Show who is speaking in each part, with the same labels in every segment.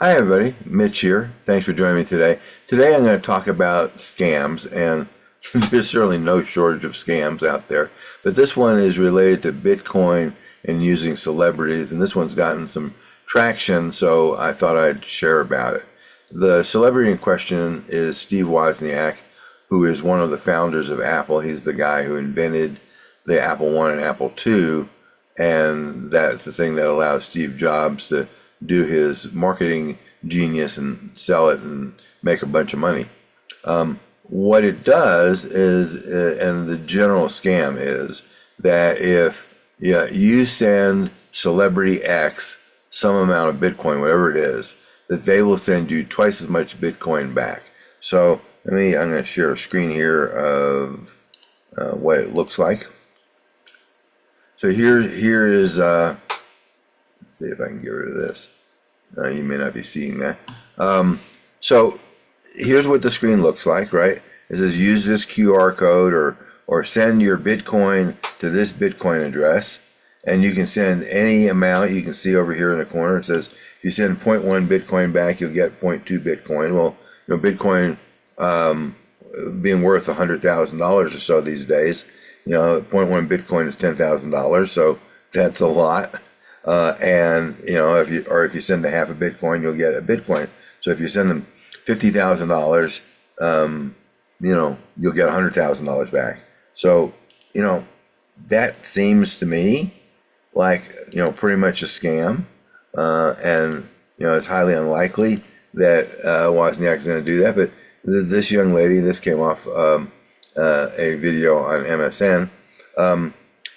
Speaker 1: Hi everybody, Mitch here. Thanks for joining me today. Today I'm going to talk about scams, and there's certainly no shortage of scams out there, but this one is related to Bitcoin and using celebrities, and this one's gotten some traction, so I thought I'd share about it. The celebrity in question is Steve Wozniak, who is one of the founders of Apple. He's the guy who invented the Apple I and Apple II, and that's the thing that allows Steve Jobs to do his marketing genius and sell it and make a bunch of money. What it does is, and the general scam is, that if you send celebrity X some amount of Bitcoin, whatever it is, that they will send you twice as much Bitcoin back. So I'm going to share a screen here of what it looks like. So here is, let's see if I can get rid of this. You may not be seeing that. So here's what the screen looks like, right? It says use this QR code or send your Bitcoin to this Bitcoin address. And you can send any amount. You can see over here in the corner, it says if you send 0.1 Bitcoin back, you'll get 0.2 Bitcoin. Well, Bitcoin being worth $100,000 or so these days, 0.1 Bitcoin is $10,000, so that's a lot. And if you send a half a Bitcoin, you'll get a Bitcoin. So if you send them $50,000, you'll get $100,000 back. So that seems to me like pretty much a scam, and it's highly unlikely that Wozniak is going to do that. But this young lady, this came off a video on MSN.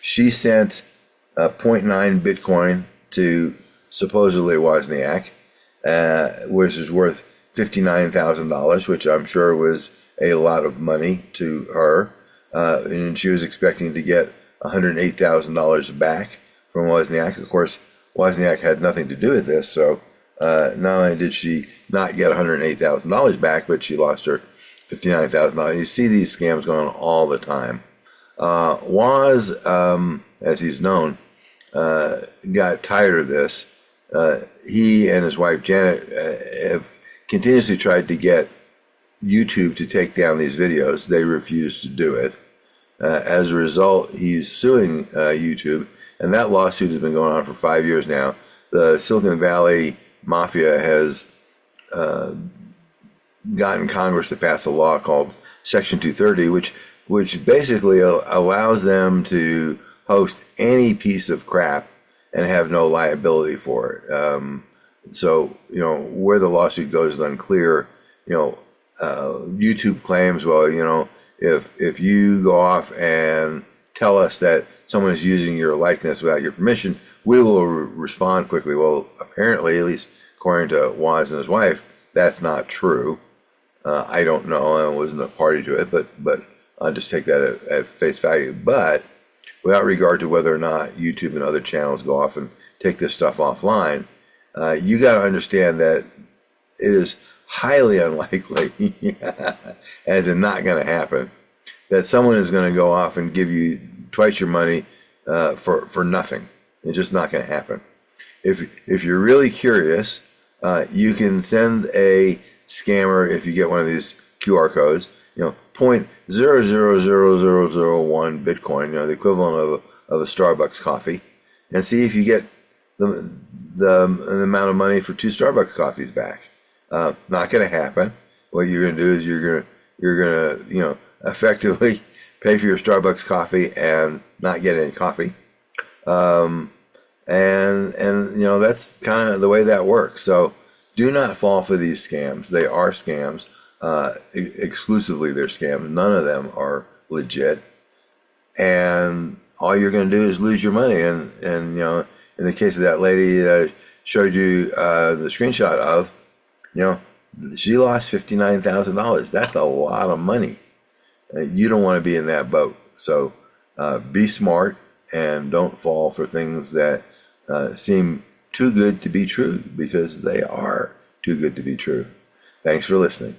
Speaker 1: She sent 0.9 Bitcoin to supposedly Wozniak, which is worth $59,000, which I'm sure was a lot of money to her. And she was expecting to get $108,000 back from Wozniak. Of course, Wozniak had nothing to do with this, so not only did she not get $108,000 back, but she lost her $59,000. You see these scams going on all the time. Woz, as he's known, got tired of this. He and his wife Janet have continuously tried to get YouTube to take down these videos. They refuse to do it. As a result, he's suing YouTube, and that lawsuit has been going on for 5 years now. The Silicon Valley Mafia has gotten Congress to pass a law called Section 230, which basically allows them to host any piece of crap and have no liability for it. So where the lawsuit goes is unclear. YouTube claims, well, if you go off and tell us that someone is using your likeness without your permission, we will respond quickly. Well, apparently, at least according to Woz and his wife, that's not true. I don't know. I wasn't a party to it, but I'll just take that at face value. But without regard to whether or not YouTube and other channels go off and take this stuff offline, you got to understand that it is highly unlikely, as in not going to happen, that someone is going to go off and give you twice your money for nothing. It's just not going to happen. If you're really curious, you can send a scammer, if you get one of these QR codes, 0.000001 Bitcoin, the equivalent of a Starbucks coffee, and see if you get the amount of money for 2 Starbucks coffees back. Not going to happen. What you're going to do is you're going to effectively pay for your Starbucks coffee and not get any coffee. And that's kind of the way that works. So do not fall for these scams. They are scams. Exclusively they're scams. None of them are legit. And all you're going to do is lose your money. And in the case of that lady that I showed you the screenshot of, she lost $59,000. That's a lot of money. You don't want to be in that boat. So be smart and don't fall for things that seem too good to be true, because they are too good to be true. Thanks for listening.